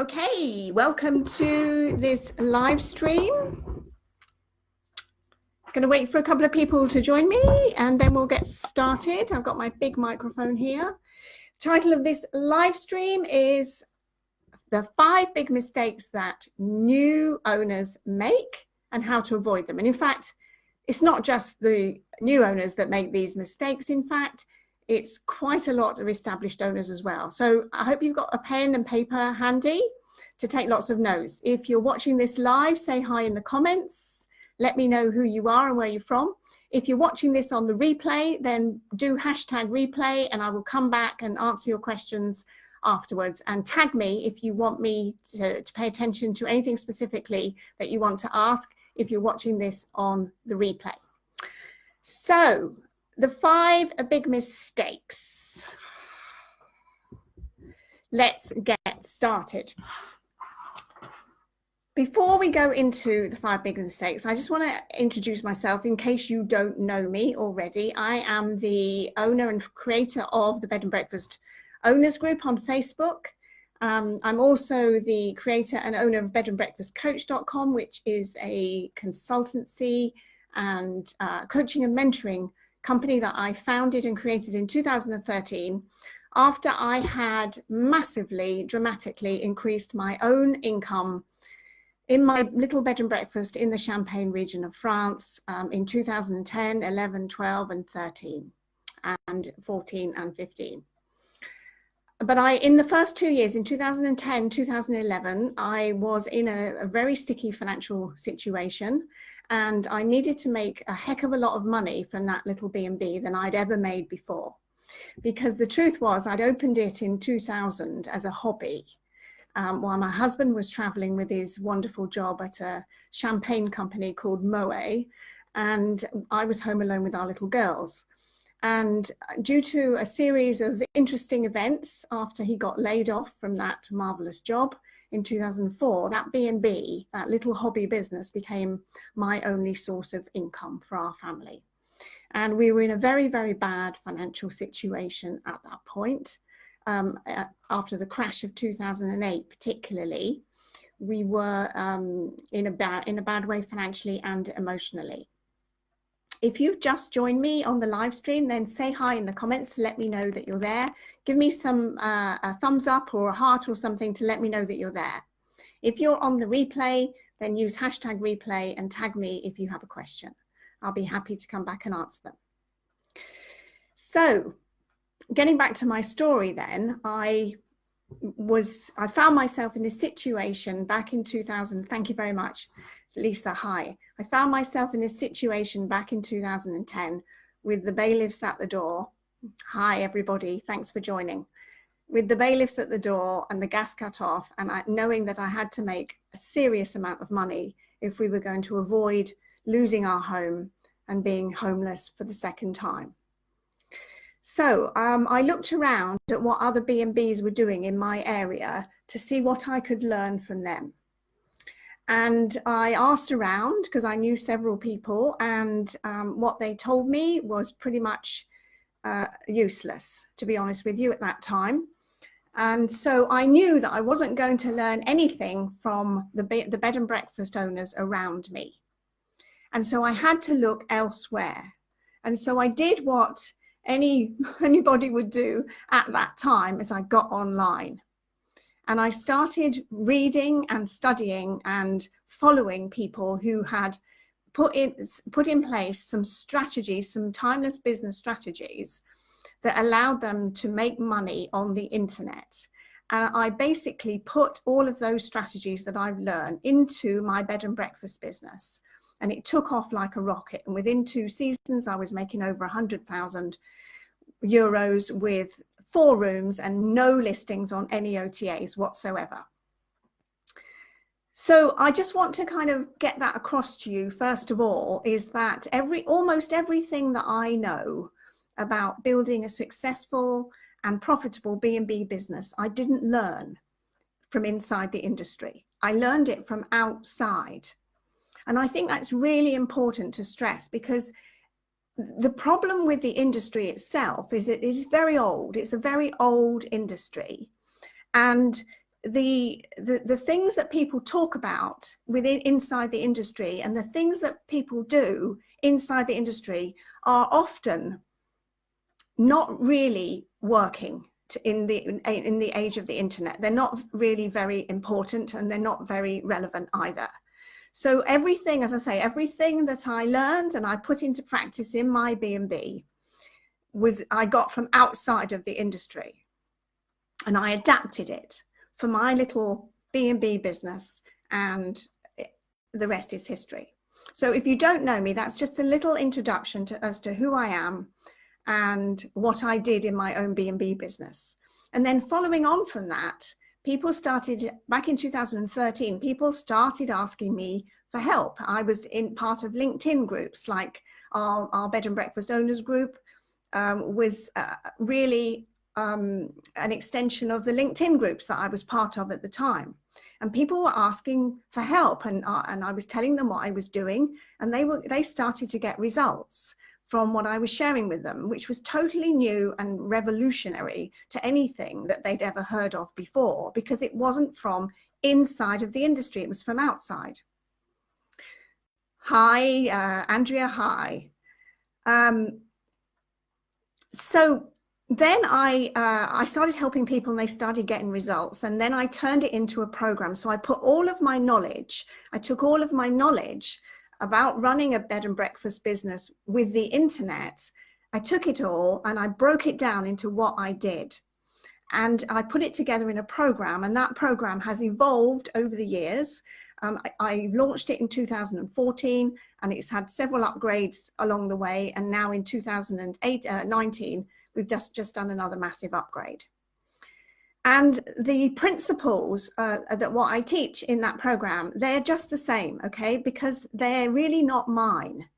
Okay, welcome to this live stream. Going to wait for a couple of people to join me and then we'll get started. I've got my big microphone here. The title of this live stream is the 5 big mistakes that new owners make and how to avoid them. And in fact, it's not just the new owners that make these mistakes. In fact, it's quite a lot of established owners as well. So I hope you've got a pen and paper handy to take lots of notes. If you're watching this live, say hi in the comments. Let me know who you are and where you're from. If you're watching this on the replay, then do #replay and I will come back and answer your questions afterwards, and tag me if you want me to pay attention to anything specifically that you want to ask if you're watching this on the replay. So the 5 big mistakes. Let's get started. Before we go into the 5 big mistakes, I just want to introduce myself in case you don't know me already. I am the owner and creator of the Bed and Breakfast Owners Group on Facebook. I'm also the creator and owner of bedandbreakfastcoach.com, which is a consultancy and coaching and mentoring company that I founded and created in 2013 after I had massively, dramatically increased my own income in my little bed and breakfast in the Champagne region of France in 2010, 11, 12, and 13, and 14 and 15. But in the first 2 years, in 2010, 2011, I was in a very sticky financial situation, and I needed to make a heck of a lot of money from that little B&B than I'd ever made before. Because the truth was, I'd opened it in 2000 as a hobby, while my husband was traveling with his wonderful job at a champagne company called Moët, and I was home alone with our little girls. And due to a series of interesting events after he got laid off from that marvelous job in 2004, that B&B, that little hobby business, became my only source of income for our family. And we were in a very, very bad financial situation at that point. After the crash of 2008, particularly, we were in a bad way financially and emotionally. If you've just joined me on the live stream, then say hi in the comments to let me know that you're there. Give me some a thumbs up or a heart or something to let me know that you're there. If you're on the replay, then use #replay and tag me if you have a question. I'll be happy to come back and answer them. So, getting back to my story then, I found myself in a situation back in 2000. Thank you very much, Lisa. Hi. I found myself in a situation back in 2010 with the bailiffs at the door. Hi, everybody. Thanks for joining. With the bailiffs at the door and the gas cut off, and knowing that I had to make a serious amount of money if we were going to avoid losing our home and being homeless for the second time. So I looked around at what other B&Bs were doing in my area to see what I could learn from them. And I asked around because I knew several people, and what they told me was pretty much useless, to be honest with you, at that time. And so I knew that I wasn't going to learn anything from the bed and breakfast owners around me. And so I had to look elsewhere. And so I did what anybody would do at that time, as I got online. And I started reading and studying and following people who had put in place some strategies, some timeless business strategies that allowed them to make money on the internet. And I basically put all of those strategies that I've learned into my bed and breakfast business. And it took off like a rocket. And within 2 seasons, I was making over 100,000 euros with 4 rooms and no listings on any OTAs whatsoever. So I just want to kind of get that across to you, first of all, is that almost everything that I know about building a successful and profitable B&B business, I didn't learn from inside the industry. I learned it from outside. And I think that's really important to stress, because the problem with the industry itself is it is very old. It's a very old industry. And the things that people talk about inside the industry and the things that people do inside the industry are often not really working in the age of the internet. They're not really very important, and they're not very relevant either. So everything, as I say, everything that I learned and I put into practice in my B&B I got from outside of the industry, and I adapted it for my little B&B business, and the rest is history. So if you don't know me, that's just a little introduction as to who I am and what I did in my own B&B business. And then following on from that, people started, back in 2013, people started asking me for help. I was in part of LinkedIn groups, like our Bed and Breakfast Owners group was really an extension of the LinkedIn groups that I was part of at the time. And people were asking for help, and I was telling them what I was doing, and they started to get results from what I was sharing with them, which was totally new and revolutionary to anything that they'd ever heard of before, because it wasn't from inside of the industry, it was from outside. Hi, Andrea, hi. So then I started helping people, and they started getting results, and then I turned it into a program. So I put all of my knowledge, I took all of my knowledge about running a bed and breakfast business with the internet. I took it all and I broke it down into what I did, and I put it together in a program, and that program has evolved over the years. I launched it in 2014, and it's had several upgrades along the way, and now in 2019 we've just done another massive upgrade. And the principles that what I teach in that program, they're just the same, okay? Because they're really not mine.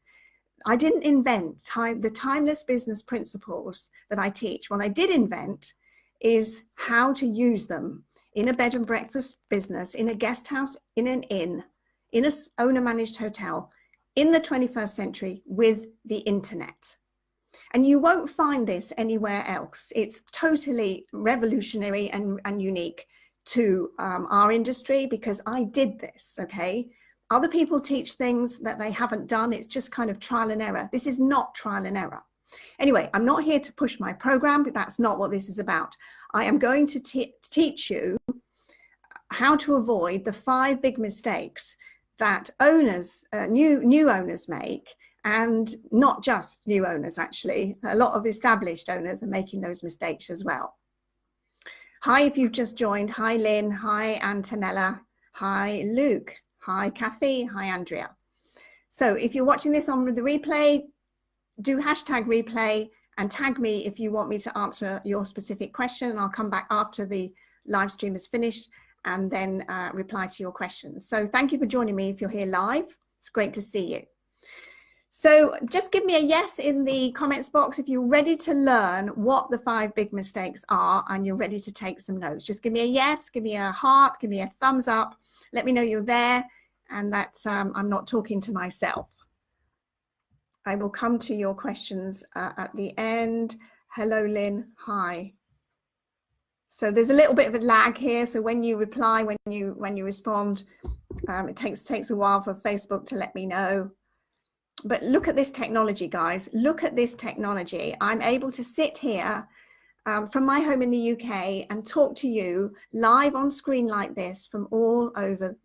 I didn't invent the timeless business principles that I teach. What I did invent is how to use them in a bed and breakfast business, in a guest house, in an inn, in an owner-managed hotel, in the 21st century with the internet. And you won't find this anywhere else. It's totally revolutionary and unique to our industry, because I did this, okay? Other people teach things that they haven't done. It's just kind of trial and error. This is not trial and error. Anyway, I'm not here to push my program, but that's not what this is about. I am going to teach you how to avoid the 5 big mistakes that owners, new owners make. And not just new owners, actually. A lot of established owners are making those mistakes as well. Hi, if you've just joined. Hi, Lynn. Hi, Antonella. Hi, Luke. Hi, Kathy. Hi, Andrea. So if you're watching this on the replay, do hashtag replay and tag me if you want me to answer your specific question. And I'll come back after the live stream is finished and then reply to your questions. So thank you for joining me if you're here live. It's great to see you. So just give me a yes in the comments box if you're ready to learn what the 5 big mistakes are and you're ready to take some notes. Just give me a yes, give me a heart, give me a thumbs up. Let me know you're there and that I'm not talking to myself. I will come to your questions at the end. Hello, Lynn. Hi. So there's a little bit of a lag here. So when you reply, when you respond, it takes a while for Facebook to let me know. But look at this technology, guys. Look at this technology. I'm able to sit here from my home in the UK and talk to you live on screen like this from all over,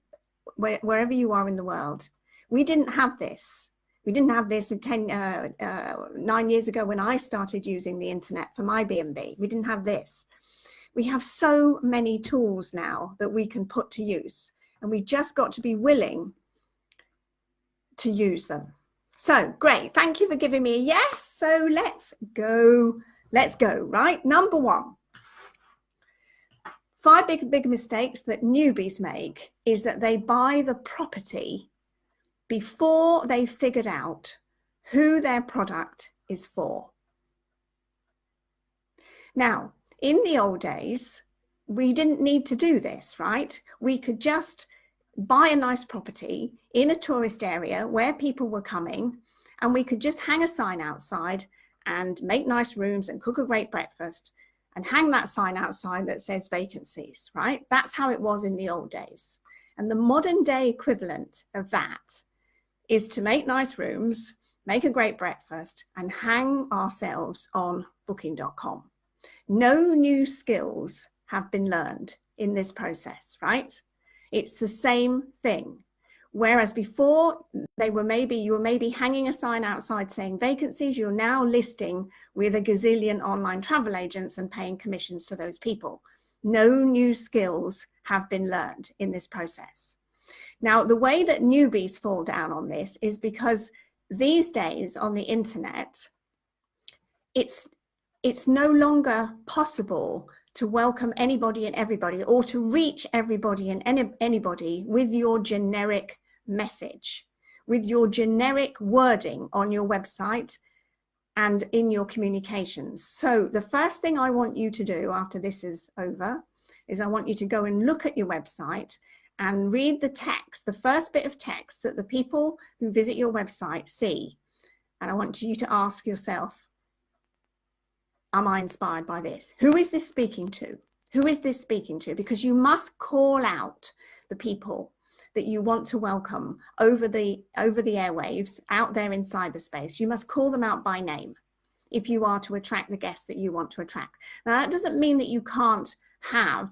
wherever you are in the world. We didn't have this. We didn't have this 9 years ago when I started using the internet for my B&B. We didn't have this. We have so many tools now that we can put to use, and we just got to be willing to use them. So great, thank you for giving me a yes. So let's go, right? Number 1, 5 big mistakes that newbies make is that they buy the property before they figured out who their product is for. Now, in the old days, we didn't need to do this, right? We could just buy a nice property in a tourist area where people were coming, and we could just hang a sign outside and make nice rooms and cook a great breakfast and hang that sign outside that says vacancies, right? That's how it was in the old days. And the modern day equivalent of that is to make nice rooms, make a great breakfast, and hang ourselves on booking.com. No new skills have been learned in this process, right? It's the same thing. Whereas before you were maybe hanging a sign outside saying vacancies, you're now listing with a gazillion online travel agents and paying commissions to those people. No new skills have been learned in this process. Now, the way that newbies fall down on this is because these days on the internet, it's no longer possible to welcome anybody and everybody, or to reach everybody and anybody with your generic message, with your generic wording on your website and in your communications. So the first thing I want you to do after this is over is I want you to go and look at your website and read the text, the first bit of text that the people who visit your website see. And I want you to ask yourself, am I inspired by this? Who is this speaking to? Who is this speaking to? Because you must call out the people that you want to welcome over the airwaves out there in cyberspace. You must call them out by name if you are to attract the guests that you want to attract. Now, that doesn't mean that you can't have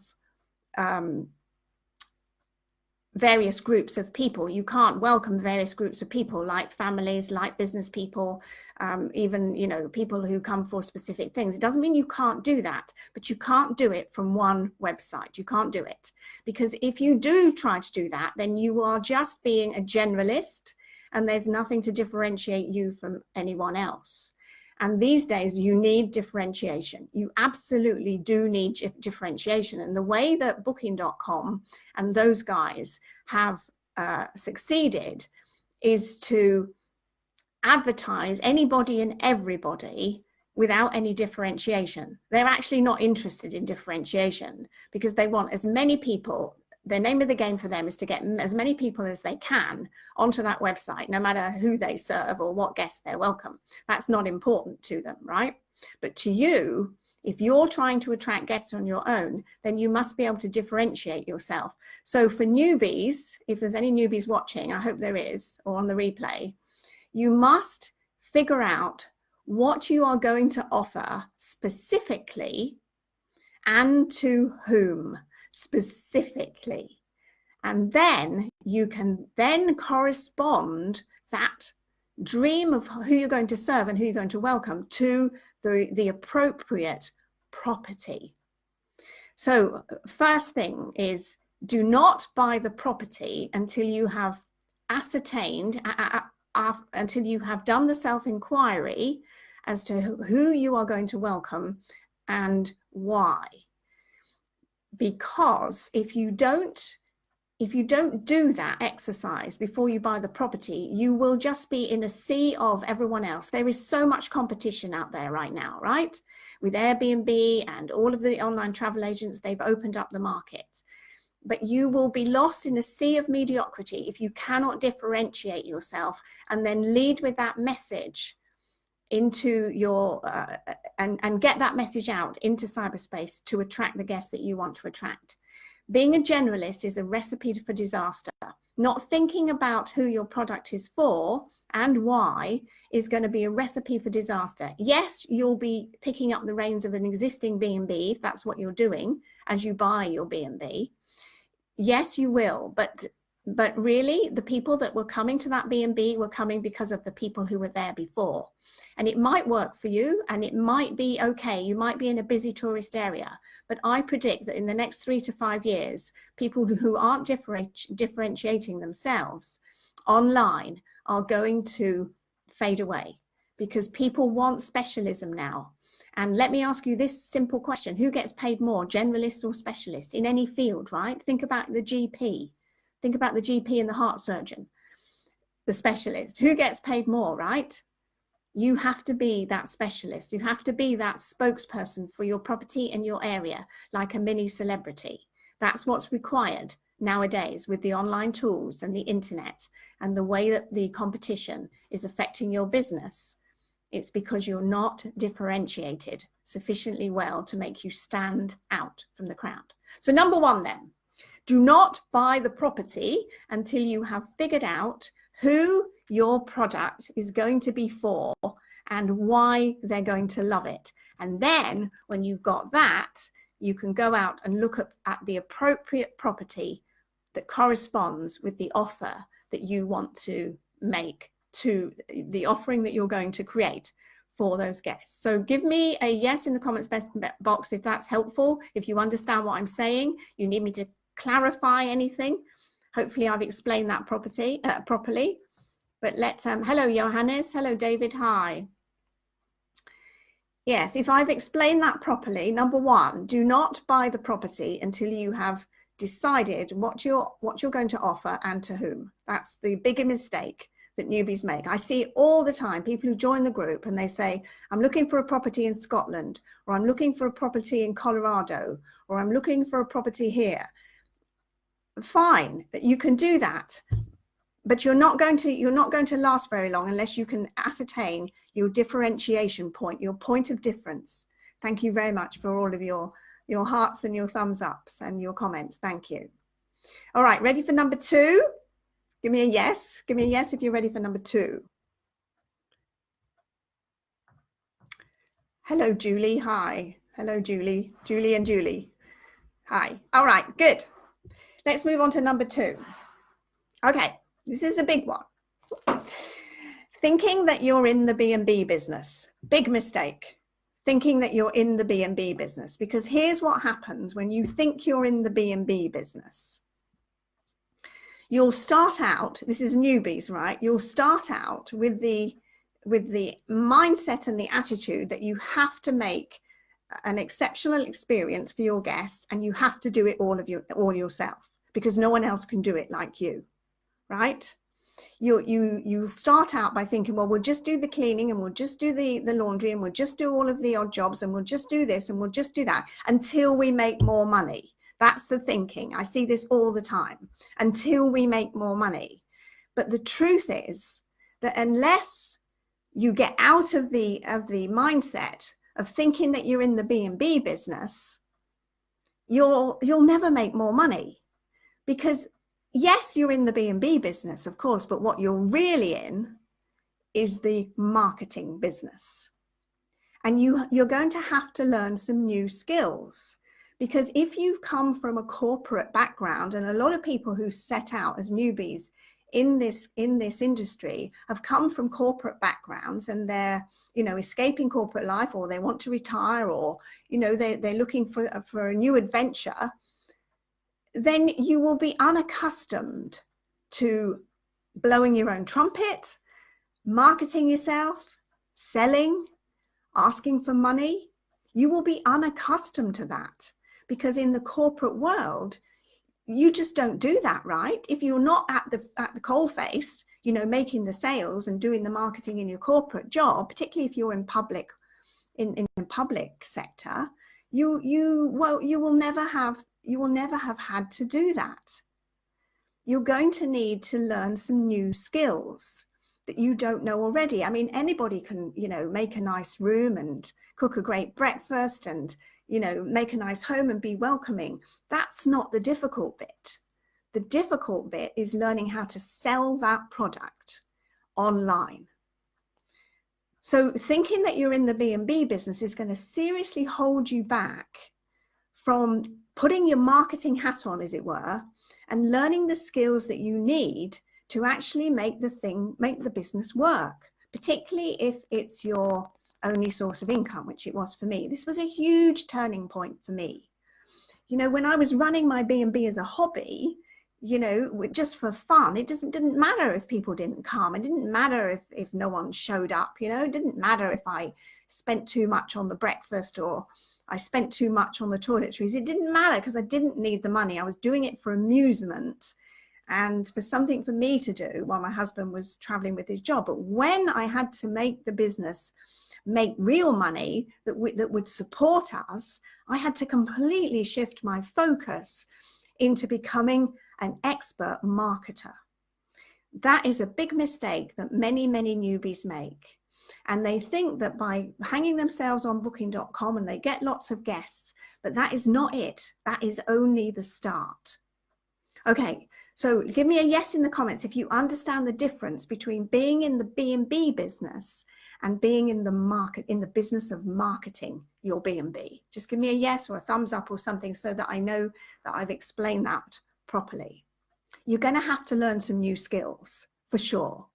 various groups of people. You can't welcome various groups of people, like families, like business people, even, you know, people who come for specific things. It doesn't mean you can't do that, but you can't do it from one website. You can't do it, because if you do try to do that, then you are just being a generalist and there's nothing to differentiate you from anyone else. And these days you need differentiation. You absolutely do need differentiation. And the way that booking.com and those guys have succeeded is to advertise anybody and everybody without any differentiation. They're actually not interested in differentiation because they want as many people. The name of the game for them is to get as many people as they can onto that website, no matter who they serve or what guests they welcome. That's not important to them, right? But to you, if you're trying to attract guests on your own, then you must be able to differentiate yourself. So for newbies, if there's any newbies watching, I hope there is, or on the replay, you must figure out what you are going to offer specifically and to whom specifically. And then you can then correspond that dream of who you're going to serve and who you're going to welcome to the appropriate property. So first thing is, do not buy the property until you have ascertained, until you have done the self-inquiry as to who you are going to welcome and why. Because if you don't do that exercise before you buy the property, you will just be in a sea of everyone else. There is so much competition out there right now, right? With Airbnb and all of the online travel agents, they've opened up the market. But you will be lost in a sea of mediocrity if you cannot differentiate yourself and then lead with that message into your and get that message out into cyberspace to attract the guests that you want to attract. Being a generalist is a recipe for disaster. Not thinking about who your product is for and why is going to be a recipe for disaster. Yes, you'll be picking up the reins of an existing B&B if that's what you're doing as you buy your B&B. Yes, you will, but really the people that were coming to that B&B were coming because of the people who were there before. And it might work for you and it might be okay. You might be in a busy tourist area, but I predict that in the next 3 to 5 years, people who aren't differentiating themselves online are going to fade away because people want specialism now. And let me ask you this simple question. Who gets paid more, generalists or specialists in any field, right? Think about the GP. Think about the GP and the heart surgeon, the specialist. Who gets paid more, right? You have to be that specialist. You have to be that spokesperson for your property and your area, like a mini celebrity. That's what's required nowadays with the online tools and the internet and the way that the competition is affecting your business. It's because you're not differentiated sufficiently well to make you stand out from the crowd. So number one then, do not buy the property until you have figured out who your product is going to be for and why they're going to love it. And then when you've got that, you can go out and look at the appropriate property that corresponds with the offer that you want to make, to the offering that you're going to create for those guests. So give me a yes in the comments box if that's helpful. If you understand what I'm saying, you need me to clarify anything. Hopefully I've explained that properly. But hello Johannes, hello David, hi. Yes, if I've explained that properly, number one, do not buy the property until you have decided what you're going to offer and to whom. That's the bigger mistake that newbies make. I see all the time people who join the group and they say, I'm looking for a property in Scotland, or I'm looking for a property in Colorado, or I'm looking for a property here. Fine, you can do that, but you're not going to last very long unless you can ascertain your differentiation point, your point of difference. Thank you very much for all of your hearts and your thumbs ups and your comments. Thank you. All right, ready for number two? Give me a yes. Give me a yes if you're ready for number two. Hello, Julie. Hi. Hello, Julie. Julie and Julie. Hi. All right, good. Let's move on to number two. Okay, this is a big one. Thinking that you're in the B&B business. Big mistake. Thinking that you're in the B&B business, because here's what happens when you think you're in the B&B business. You'll start out, this is newbies, right? You'll start out with the mindset and the attitude that you have to make an exceptional experience for your guests, and you have to do it all yourself, because no one else can do it like you, right? You start out by thinking, well, we'll just do the cleaning, and we'll just do the laundry, and we'll just do all of the odd jobs, and we'll just do this, and we'll just do that until we make more money. That's the thinking. I see this all the time, until we make more money. But the truth is that unless you get out of the mindset of thinking that you're in the B&B business, you'll never make more money. Because yes, you're in the B&B business, of course, but what you're really in is the marketing business. And you're going to have to learn some new skills. Because if you've come from a corporate background, and a lot of people who set out as newbies in this industry have come from corporate backgrounds, and they're, escaping corporate life, or they want to retire, or, they're looking for a new adventure, then you will be unaccustomed to blowing your own trumpet, marketing yourself, selling, asking for money. You will be unaccustomed to that, because in the corporate world, you just don't do that, right? If you're not at the coalface, making the sales and doing the marketing in your corporate job, particularly if you're in public sector, you will never have had to do that. You're going to need to learn some new skills that you don't know already. I mean, anybody can, make a nice room and cook a great breakfast and, make a nice home and be welcoming. That's not the difficult bit. The difficult bit is learning how to sell that product online. So thinking that you're in the B&B business is going to seriously hold you back from putting your marketing hat on, as it were, and learning the skills that you need to actually make the business work, particularly if it's your only source of income, which it was for me. This was a huge turning point for me. When I was running my B&B as a hobby, just for fun, it didn't matter if people didn't come. It didn't matter if no one showed up, it didn't matter if I spent too much on the breakfast or I spent too much on the toiletries. It didn't matter, because I didn't need the money. I was doing it for amusement and for something for me to do while my husband was traveling with his job. But when I had to make the business make real money that would support us, I had to completely shift my focus into becoming an expert marketer. That is a big mistake that many, many newbies make. And they think that by hanging themselves on booking.com and they get lots of guests, but that is not it. That is only the start. Okay, so give me a yes in the comments if you understand the difference between being in the B&B business and being in the business of marketing your B&B. Just give me a yes or a thumbs up or something so that I know that I've explained that properly. You're going to have to learn some new skills for sure.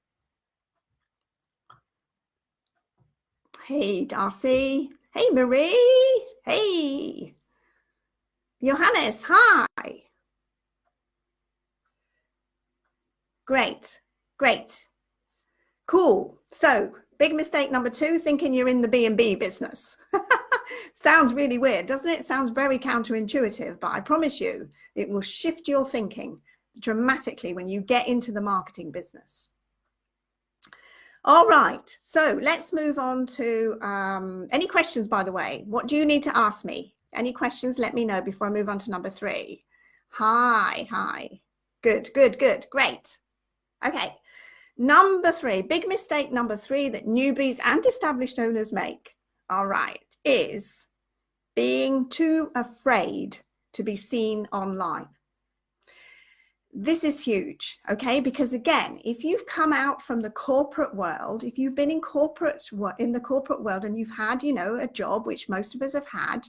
Hey, Darcy. Hey, Marie. Hey. Johannes, hi. Great, great. Cool. So, big mistake number 2, thinking you're in the B&B business. Sounds really weird, doesn't it? Sounds very counterintuitive, but I promise you, it will shift your thinking dramatically when you get into the marketing business. All right, so let's move on to any questions, by the way. What do you need to ask me? Any questions? Let me know before I move on to number 3. Hi. Good, great. Okay, number 3, big mistake number 3 that newbies and established owners make, all right, is being too afraid to be seen online. This is huge, okay? Because again, if you've come out from the corporate world, if you've been in the corporate world and you've had, you know, a job, which most of us have had,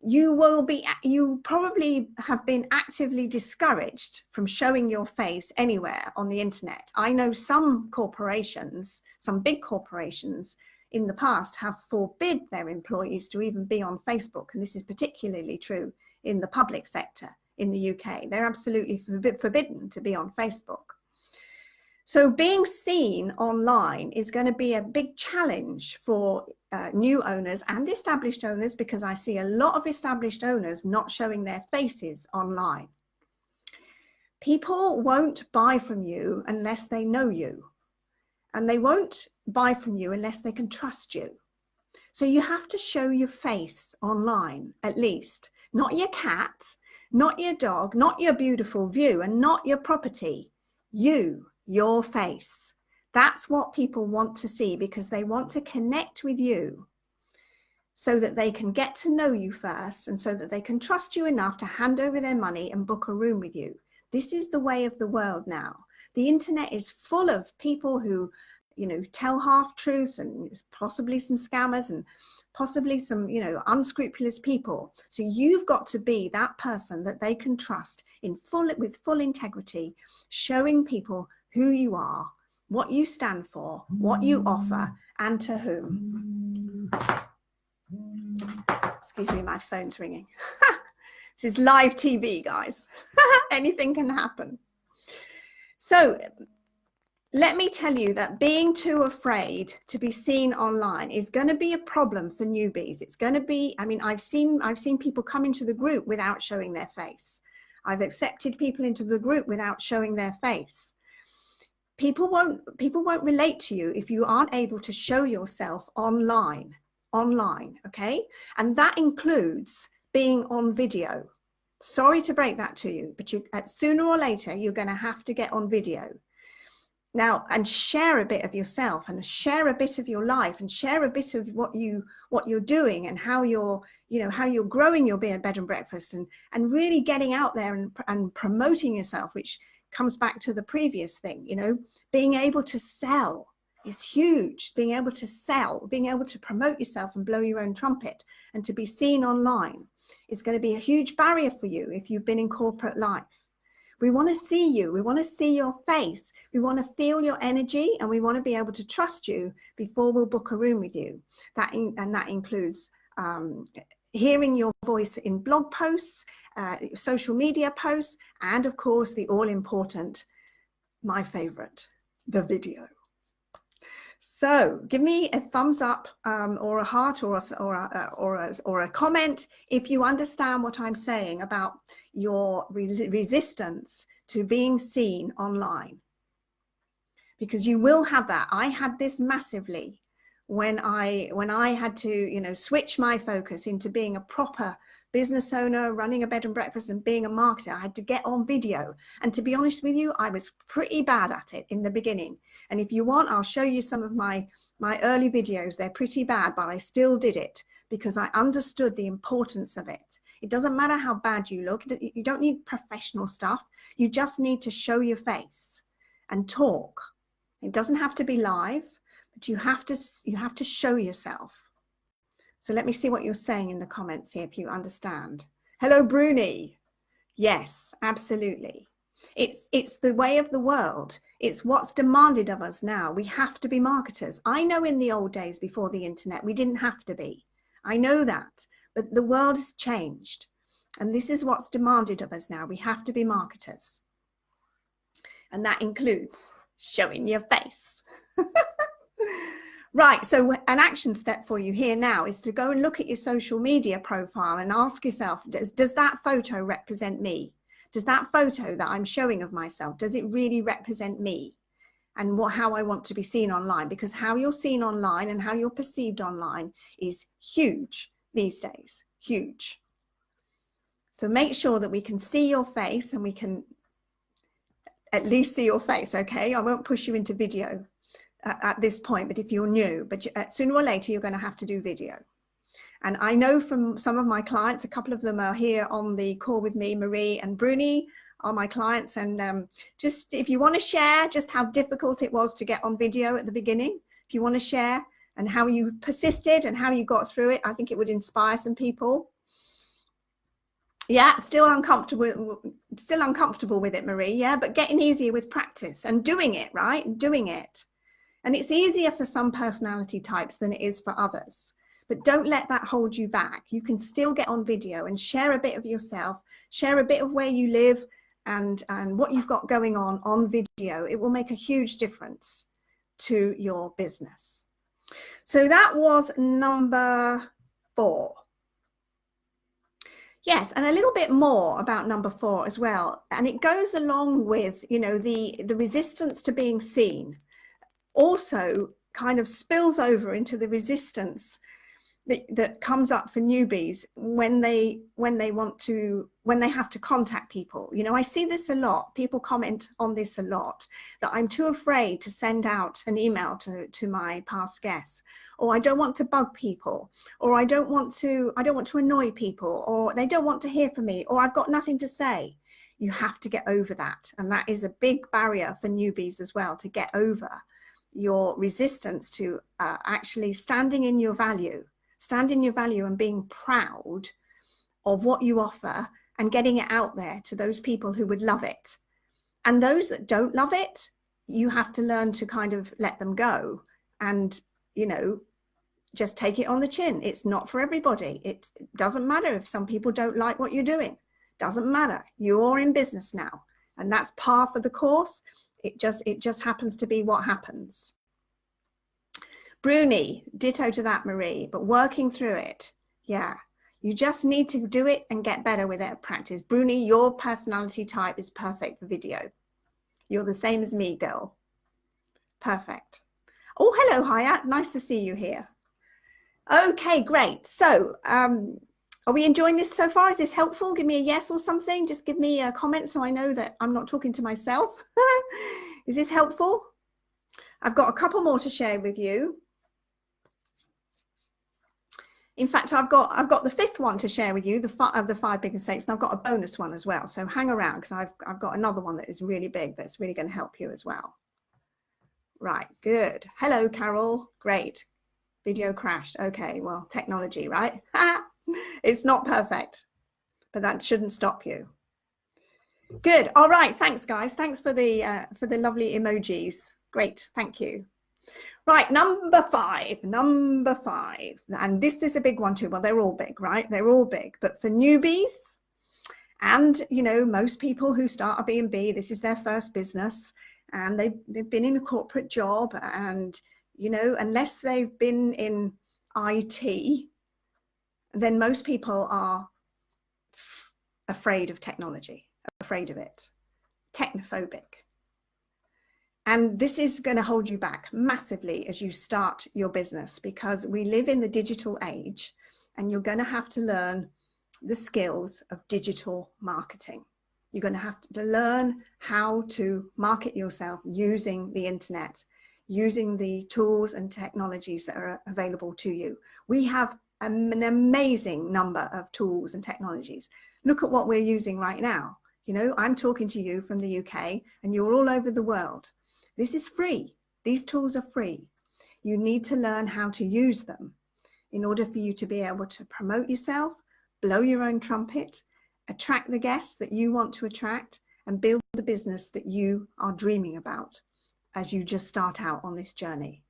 you probably have been actively discouraged from showing your face anywhere on the internet. I know some corporations, some big corporations in the past have forbid their employees to even be on Facebook. And this is particularly true in the public sector in the UK. They're absolutely forbidden to be on Facebook. So being seen online is going to be a big challenge for new owners and established owners, because I see a lot of established owners not showing their faces online. People won't buy from you unless they know you, and they won't buy from you unless they can trust you. So you have to show your face online, at least. Not your cat, not your dog, not your beautiful view, and not your property. Your face. That's what people want to see, because they want to connect with you so that they can get to know you first, and so that they can trust you enough to hand over their money and book a room with you. This is the way of the world now. The internet is full of people who, you know, tell half truths, and possibly some scammers, and possibly some, you know, unscrupulous people. So you've got to be that person that they can trust with full integrity, showing people who you are, what you stand for, what you offer, and to whom. Excuse me, my phone's ringing. This is live TV, guys. Anything can happen. So let me tell you that being too afraid to be seen online is going to be a problem for newbies. It's going to be, I mean, I've seen people come into the group without showing their face. I've accepted people into the group without showing their face. People won't relate to you if you aren't able to show yourself online, okay? And that includes being on video. Sorry to break that to you, but sooner or later, you're going to have to get on video. Now, and share a bit of yourself, and share a bit of your life, and share a bit of what you're doing, and how you're growing your bed and breakfast, and really getting out there and promoting yourself, which comes back to the previous thing. You know, being able to sell is huge. Being able to sell, being able to promote yourself and blow your own trumpet, and to be seen online is going to be a huge barrier for you if you've been in corporate life. We want to see you. We want to see your face. We want to feel your energy, and we want to be able to trust you before we'll book a room with you. That includes hearing your voice in blog posts, social media posts, and of course the all-important, my favorite, the video. So give me a thumbs up or a heart or a comment if you understand what I'm saying about your resistance to being seen online, because you will have that. I had this massively when I had to, you know, switch my focus into being a proper business owner, running a bed and breakfast and being a marketer. I had to get on video. And to be honest with you, I was pretty bad at it in the beginning. And if you want, I'll show you some of my early videos. They're pretty bad, but I still did it because I understood the importance of it. It doesn't matter how bad you look. You don't need professional stuff. You just need to show your face and talk. It doesn't have to be live, but you have to show yourself. So let me see what you're saying in the comments here, if you understand. Hello, Bruni. Yes, absolutely. It's the way of the world. It's what's demanded of us now. We have to be marketers. I know in the old days before the internet, we didn't have to be. I know that, but the world has changed. And this is what's demanded of us now. We have to be marketers. And that includes showing your face. Right, so an action step for you here now is to go and look at your social media profile and ask yourself, does that photo represent me? Does that photo that I'm showing of myself, does it really represent me and how I want to be seen online? Because how you're seen online and how you're perceived online is huge these days, huge. So make sure that we can see your face and we can at least see your face, okay? I won't push you into video at this point, but if you're new, but sooner or later you're going to have to do video. And I know from some of my clients, a couple of them are here on the call with me, Marie and Bruni are my clients, and just if you want to share just how difficult it was to get on video at the beginning, if you want to share and how you persisted and how you got through it, I think it would inspire some people. Yeah, still uncomfortable with it, Marie. Yeah, but getting easier with practice and doing it, right? Doing it. And it's easier for some personality types than it is for others. But don't let that hold you back. You can still get on video and share a bit of yourself, share a bit of where you live and what you've got going on video. It will make a huge difference to your business. So that was number 4. Yes, and a little bit more about number 4 as well. And it goes along with, you know, the resistance to being seen. Also kind of spills over into the resistance that comes up for newbies when they have to contact people. You know, I see this a lot. People comment on this a lot, that I'm too afraid to send out an email to my past guests, or I don't want to bug people, or I don't want to annoy people, or they don't want to hear from me, or I've got nothing to say. You have to get over that. And that is a big barrier for newbies as well, to get over your resistance to actually standing in your value and being proud of what you offer and getting it out there to those people who would love it. And those that don't love it, you have to learn to kind of let them go and, you know, just take it on the chin. It's not for everybody. It doesn't matter if some people don't like what you're doing. Doesn't matter. You're in business now, and that's par for the course. It just happens to be what happens. Bruni, ditto to that, Marie, but working through it. Yeah, you just need to do it and get better with it at practice. Bruni, your personality type is perfect for video. You're the same as me, girl. Perfect. Oh, hello, Hayat. Nice to see you here. Okay, great. So, are we enjoying this so far? Is this helpful? Give me a yes or something. Just give me a comment so I know that I'm not talking to myself. Is this helpful? I've got a couple more to share with you. In fact, I've got the 5th one to share with you, of the 5 big mistakes, and I've got a bonus one as well. So hang around, because I've got another one that is really big that's really going to help you as well. Right, good. Hello, Carol. Great. Video crashed. Okay, well, technology, right? It's not perfect, but that shouldn't stop you. Good. All right. Thanks, guys. Thanks for the lovely emojis. Great. Thank you. Right. Number 5. And this is a big one too. Well, they're all big, right? They're all big. But for newbies and, you know, most people who start a B&B, this is their first business and they've been in a corporate job and, you know, unless they've been in IT, then most people are afraid of technology, afraid of it, technophobic. And this is going to hold you back massively as you start your business, because we live in the digital age and you're going to have to learn the skills of digital marketing. You're going to have to learn how to market yourself using the internet, using the tools and technologies that are available to you. We have an amazing number of tools and technologies. Look at what we're using right now. You know, I'm talking to you from the UK and you're all over the world. This is free. These tools are free. You need to learn how to use them in order for you to be able to promote yourself, blow your own trumpet, attract the guests that you want to attract, and build the business that you are dreaming about as you just start out on this journey.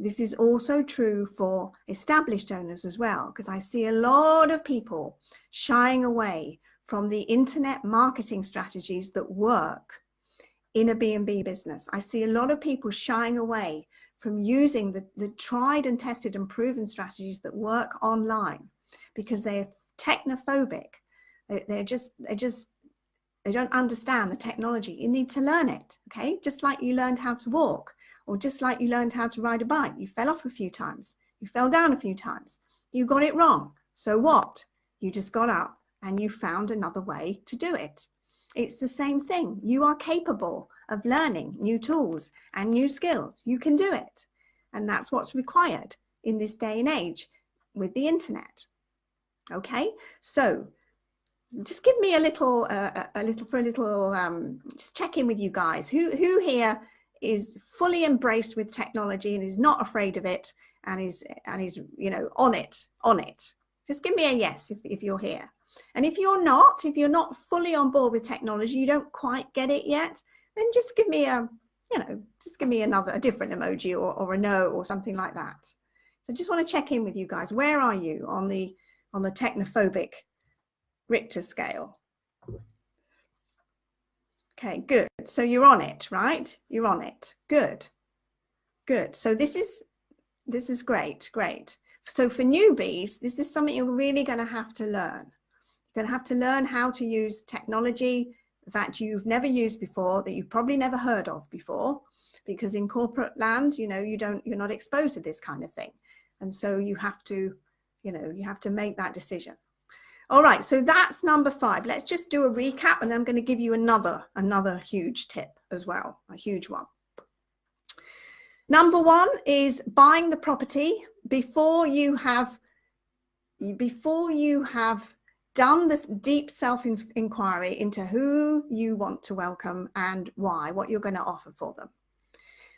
This is also true for established owners as well, because I see a lot of people shying away from the internet marketing strategies that work in a B&B business. I see a lot of people shying away from using the tried and tested and proven strategies that work online because they're technophobic. They don't understand the technology. You need to learn it, okay? Just like you learned how to walk, or just like you learned how to ride a bike. You fell off a few times. You fell down a few times. You got it wrong. So what? You just got up and you found another way to do it. It's the same thing. You are capable of learning new tools and new skills. You can do it. And that's what's required in this day and age with the internet. Okay, so just give me just check in with you guys. Who here is fully embraced with technology and is not afraid of it and is you know, on it? Just give me a yes if you're here. And if you're not fully on board with technology, you don't quite get it yet, then just give me a different emoji or a no or something like that. So I just want to check in with you guys. Where are you on the technophobic Richter scale? Okay, good. So you're on it, right? You're on it. Good. So this is great. So for newbies, this is something you're really going to have to learn. You're going to have to learn how to use technology that you've never used before, that you've probably never heard of before, because in corporate land, you know, you're not exposed to this kind of thing. And so you have to make that decision. All right, so that's number 5. Let's just do a recap, and then I'm going to give you another huge tip as well, a huge one. Number 1 is buying the property before you have done this deep self-inquiry into who you want to welcome and why, what you're going to offer for them.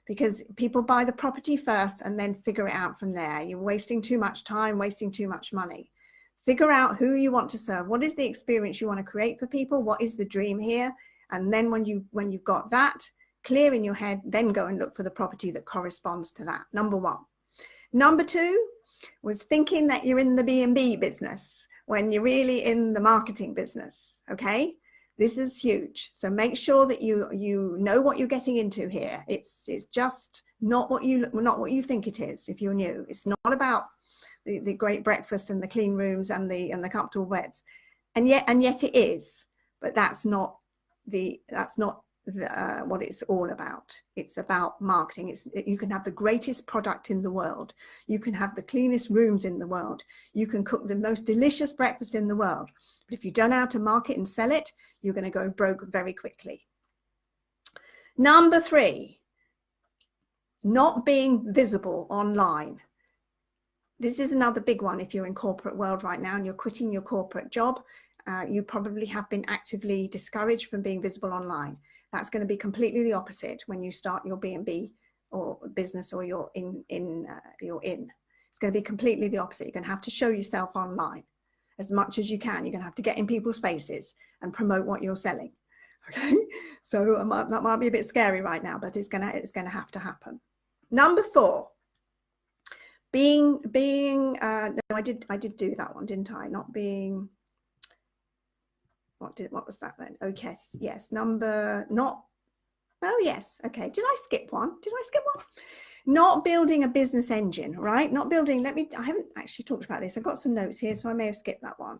Because people buy the property first and then figure it out from there. You're wasting too much time, wasting too much money. Figure out who you want to serve. What is the experience you want to create for people? What is the dream here? And then when you've got that clear in your head, then go and look for the property that corresponds to that. Number 1. Number 2 was thinking that you're in the B&B business when you're really in the marketing business. Okay, this is huge. So make sure that you know what you're getting into here. It's just not what you think it is. If you're new, it's not about the great breakfast and the clean rooms and the comfortable beds, and yet it is. But that's not what it's all about. It's about marketing. You can have the greatest product in the world. You can have the cleanest rooms in the world. You can cook the most delicious breakfast in the world. But if you don't know how to market and sell it, you're going to go broke very quickly. Number 3, not being visible online. This is another big one. If you're in corporate world right now and you're quitting your corporate job, you probably have been actively discouraged from being visible online. That's going to be completely the opposite when you start your B&B or business, or you're in. It's going to be completely the opposite. You're going to have to show yourself online as much as you can. You're going to have to get in people's faces and promote what you're selling. Okay, so that might be a bit scary right now, but it's going to have to happen. Number 4, no, I did do that one, didn't I? Not being. What was that then? Okay, yes. Yes. Okay. Did I skip one? Not building a business engine, right? I haven't actually talked about this. I've got some notes here, so I may have skipped that one.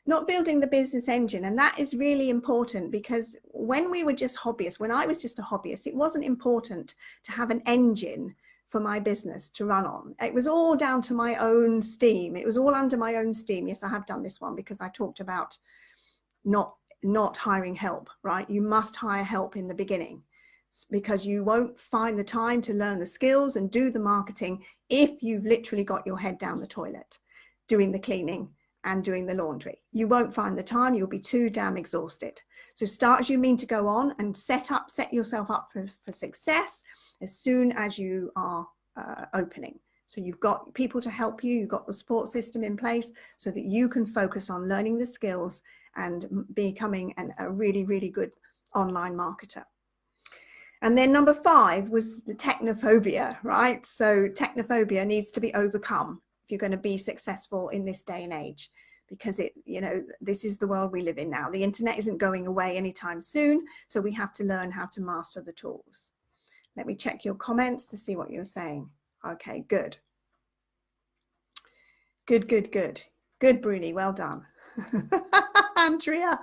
not building the business engine. And that is really important, because when we were just hobbyists, when I was just a hobbyist, it wasn't important to have an engine for my business to run on. It was all down to my own steam. It was all under my own steam. Yes, I have done this one because I talked about not hiring help, right? You must hire help in the beginning, because you won't find the time to learn the skills and do the marketing if you've literally got your head down the toilet doing the cleaning and doing the laundry. You won't find the time. You'll be too damn exhausted. So start as you mean to go on, and set yourself up for success as soon as you are opening. So you've got people to help you, you've got the support system in place so that you can focus on learning the skills and becoming a really, really good online marketer. And then number 5 was the technophobia, right? So technophobia needs to be overcome if you're going to be successful in this day and age, because this is the world we live in now. The internet isn't going away anytime soon, so we have to learn how to master the tools. Let me check your comments to see what you're saying. Okay, good. Good, good, good. Good, Bruni, well done. Andrea.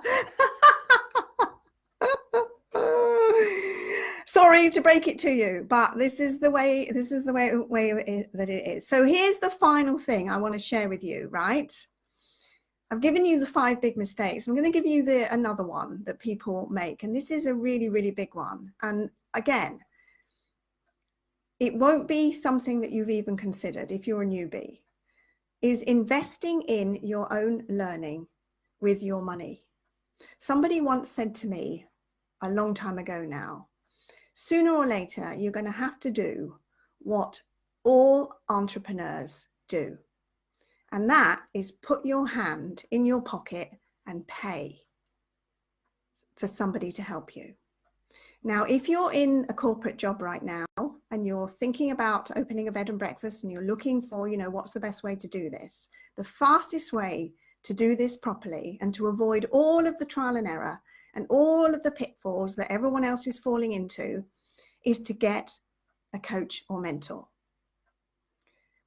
Sorry to break it to you, but this is the way that it is. So here's the final thing I want to share with you, right? I've given you the 5 big mistakes. I'm going to give you another one that people make. And this is a really, really big one. And again, it won't be something that you've even considered if you're a newbie, is investing in your own learning with your money. Somebody once said to me a long time ago now, sooner or later, you're going to have to do what all entrepreneurs do. And that is put your hand in your pocket and pay for somebody to help you. Now, if you're in a corporate job right now and you're thinking about opening a bed and breakfast and you're looking for, what's the best way to do this? The fastest way to do this properly and to avoid all of the trial and error and all of the pitfalls that everyone else is falling into is to get a coach or mentor.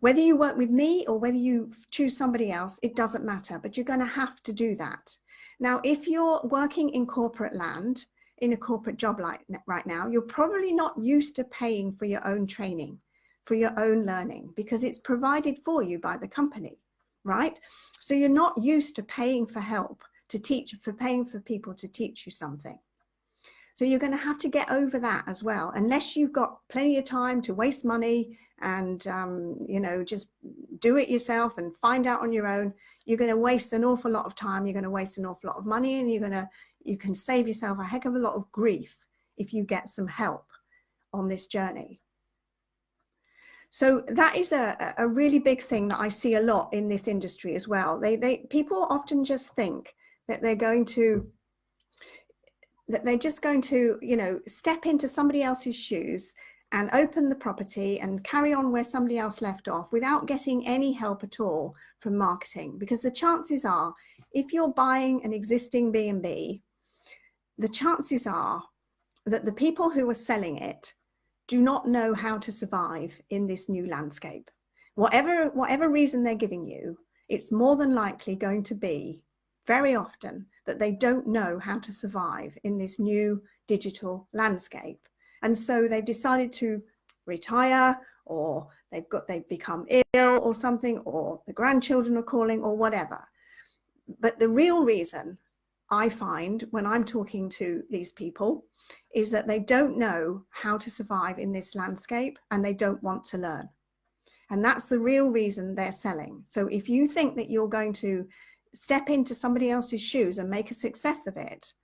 Whether you work with me or whether you choose somebody else, it doesn't matter, but you're going to have to do that. Now, if you're working in corporate land, in a corporate job like right now, you're probably not used to paying for your own training, for your own learning, because it's provided for you by the company, right? So you're not used to paying for help to teach, for paying for people to teach you something. So you're going to have to get over that as well, unless you've got plenty of time to waste money and, just do it yourself and find out on your own. You're going to waste an awful lot of time. You're going to waste an awful lot of money, and you can save yourself a heck of a lot of grief if you get some help on this journey. So that is a really big thing that I see a lot in this industry as well. People often just think that they're just going to, step into somebody else's shoes and open the property and carry on where somebody else left off without getting any help at all from marketing. Because the chances are, if you're buying an existing B&B, the chances are that the people who are selling it do not know how to survive in this new landscape. Whatever reason they're giving you, it's more than likely going to be very often that they don't know how to survive in this new digital landscape. And so they've decided to retire, or they've become ill or something, or the grandchildren are calling or whatever. But the real reason I find when I'm talking to these people is that they don't know how to survive in this landscape, and they don't want to learn. And that's the real reason they're selling. So if you think that you're going to step into somebody else's shoes and make a success of it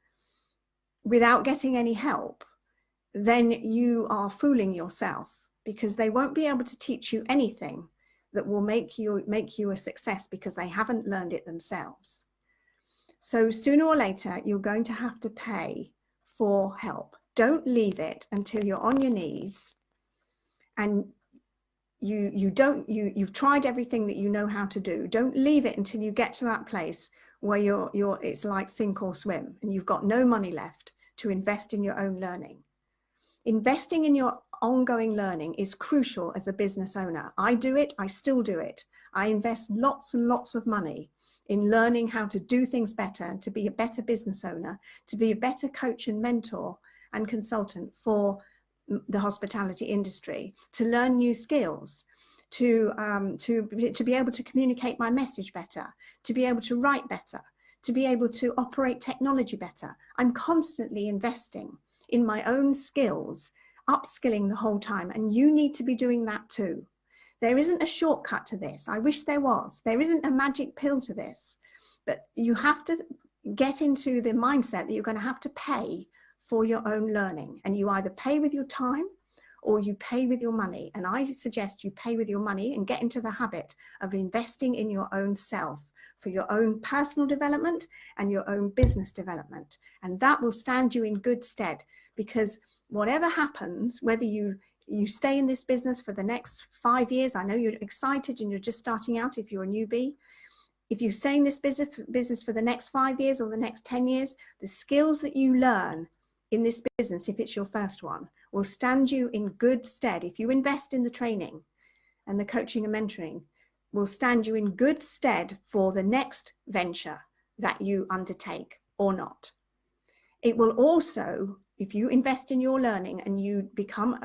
without getting any help, then you are fooling yourself, because they won't be able to teach you anything that will make you a success, because they haven't learned it themselves. So sooner or later, you're going to have to pay for help. Don't leave it until you're on your knees and you've tried everything that you know how to do. Don't leave it until you get to that place where it's like sink or swim and you've got no money left to invest in your own learning. Investing in your ongoing learning is crucial as a business owner. I do it, I still do it. I invest lots and lots of money in learning how to do things better, to be a better business owner, to be a better coach and mentor and consultant for the hospitality industry, to learn new skills, to be able to communicate my message better, to be able to write better, to be able to operate technology better. I'm constantly investing in my own skills, upskilling the whole time, and you need to be doing that too. There isn't a shortcut to this. I wish there was. There isn't a magic pill to this, but you have to get into the mindset that you're going to have to pay for your own learning, and you either pay with your time or you pay with your money. And I suggest you pay with your money and get into the habit of investing in your own self for your own personal development and your own business development. And that will stand you in good stead, because whatever happens, whether you stay in this business for the next 5 years, I know you're excited and you're just starting out if you're a newbie. If you stay in this business for the next 5 years or the next 10 years, the skills that you learn in this business, if it's your first one, will stand you in good stead. If you invest in the training and the coaching and mentoring, will stand you in good stead for the next venture that you undertake or not. It will also, if you invest in your learning and you become,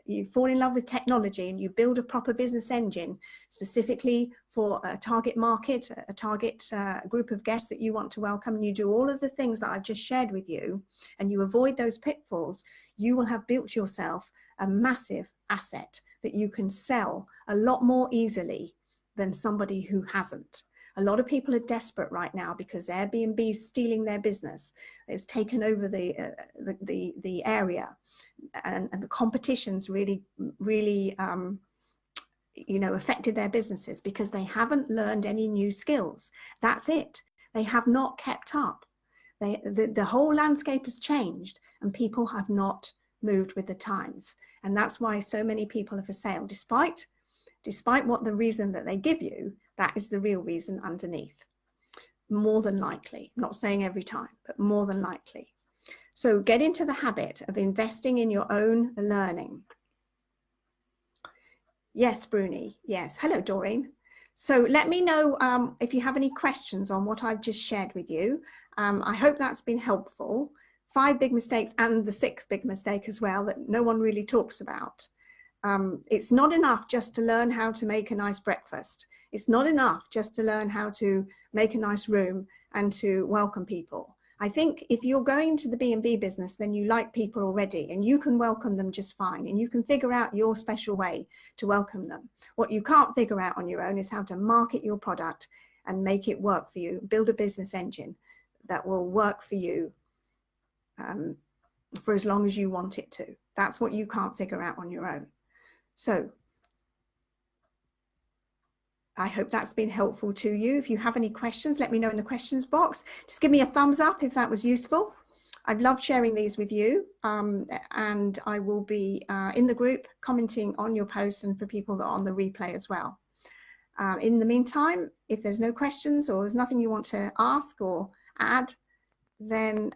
you fall in love with technology and you build a proper business engine specifically for a target market, a target group of guests that you want to welcome, and you do all of the things that I've just shared with you, and you avoid those pitfalls, you will have built yourself a massive asset that you can sell a lot more easily than somebody who hasn't. A lot of people are desperate right now because Airbnb is stealing their business. It's taken over the area, and the competition's really affected their businesses because they haven't learned any new skills. That's it. They have not kept up. The whole landscape has changed and people have not moved with the times. And that's why so many people are for sale, despite what the reason that they give you. That is the real reason underneath, more than likely. I'm not saying every time, but more than likely. So get into the habit of investing in your own learning. Yes, Bruni. Yes. Hello, Doreen. So let me know if you have any questions on what I've just shared with you. I hope that's been helpful. 5 big mistakes and the 6th big mistake as well that no one really talks about. It's not enough just to learn how to make a nice breakfast. It's not enough just to learn how to make a nice room and to welcome people. I think if you're going to the B&B business, then you like people already and you can welcome them just fine, and you can figure out your special way to welcome them. What you can't figure out on your own is how to market your product and make it work for you, build a business engine that will work for you for as long as you want it to. That's what you can't figure out on your own. So I hope that's been helpful to you. If you have any questions, let me know in the questions box. Just give me a thumbs up if that was useful. I've loved sharing these with you, and I will be in the group commenting on your posts and for people that are on the replay as well. In the meantime, if there's no questions or there's nothing you want to ask or add, then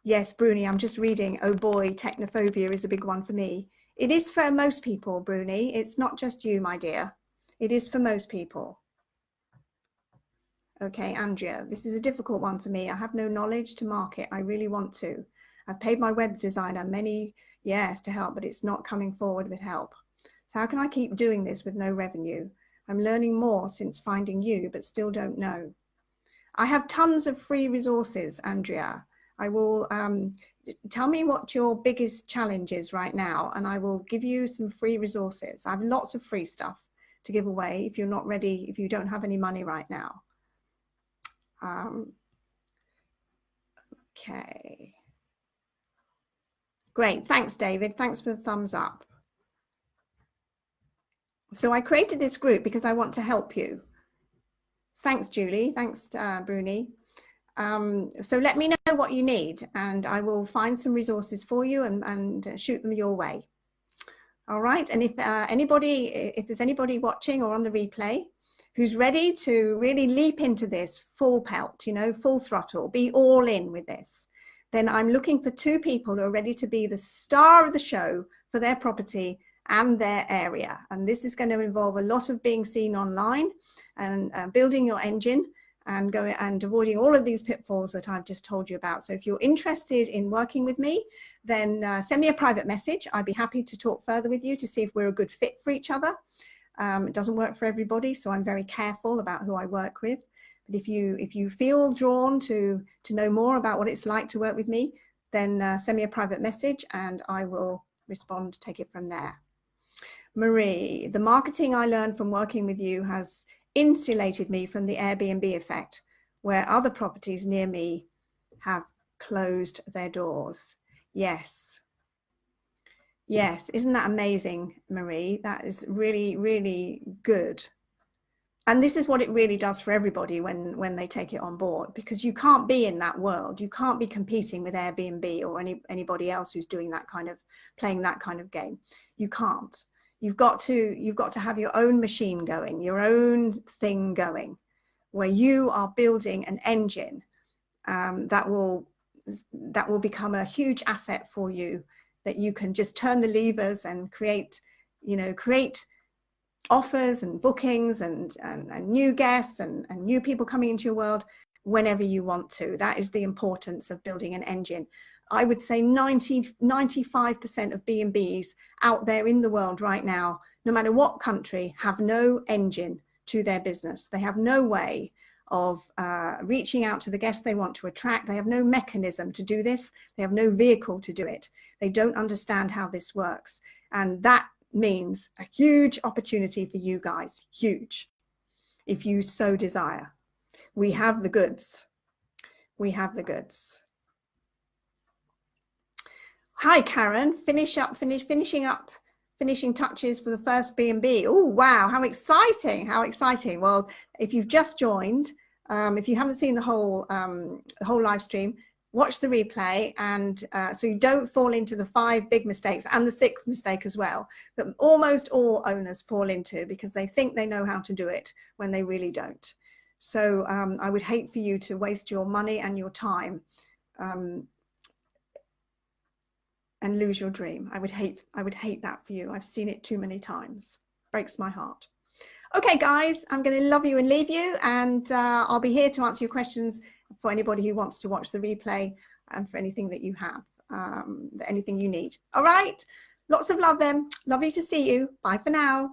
yes, Bruni, I'm just reading. Oh boy, technophobia is a big one for me. It is for most people, Bruni. It's not just you, my dear. It is for most people. Okay, Andrea, this is a difficult one for me. I have no knowledge to market. I really want to. I've paid my web designer many years to help, but it's not coming forward with help. So how can I keep doing this with no revenue? I'm learning more since finding you, but still don't know. I have tons of free resources, Andrea. I will tell me what your biggest challenge is right now, and I will give you some free resources. I have lots of free stuff to give away if you're not ready, if you don't have any money right now. Okay. Great. Thanks, David. Thanks for the thumbs up. So I created this group because I want to help you. Thanks, Julie. Thanks, Bruni. So let me know what you need and I will find some resources for you and shoot them your way. All right. And if there's anybody watching or on the replay who's ready to really leap into this full pelt, you know, full throttle, be all in with this, then I'm looking for 2 people who are ready to be the star of the show for their property and their area. And this is going to involve a lot of being seen online and building your engine and going and avoiding all of these pitfalls that I've just told you about. So if you're interested in working with me, then send me a private message. I'd be happy to talk further with you to see if we're a good fit for each other. It doesn't work for everybody, so I'm very careful about who I work with. But if you feel drawn to know more about what it's like to work with me, then send me a private message and I will respond, take it from there. Marie, the marketing I learned from working with you has insulated me from the Airbnb effect, where other properties near me have closed their doors. Yes. Yes, isn't that amazing, Marie? That is really, really good. And this is what it really does for everybody when they take it on board, because you can't be in that world. You can't be competing with Airbnb or anybody else who's doing that kind of, playing that kind of game. You can't. You've got to have your own machine going, your own thing going, where you are building an engine that will become a huge asset for you, that you can just turn the levers and create offers and bookings and new guests and new people coming into your world whenever you want to. That is the importance of building an engine. I would say 95% of B&Bs out there in the world right now, no matter what country, have no engine to their business. They have no way of reaching out to the guests they want to attract. They have no mechanism to do this. They have no vehicle to do it. They don't understand how this works. And that means a huge opportunity for you guys, huge, if you so desire. We have the goods. We have the goods. Hi, Karen. Finishing touches for the first B&B. Oh, wow. How exciting. How exciting. Well, if you've just joined, if you haven't seen the whole live stream, watch the replay, and so you don't fall into the 5 big mistakes and the 6th mistake as well, that almost all owners fall into, because they think they know how to do it when they really don't. So I would hate for you to waste your money and your time and lose your dream. I would hate that for you. I've seen it too many times. Breaks my heart. Okay, guys, I'm going to love you and leave you, and I'll be here to answer your questions for anybody who wants to watch the replay, and for anything that you have, anything you need. All right, lots of love then. Lovely to see you. Bye for now.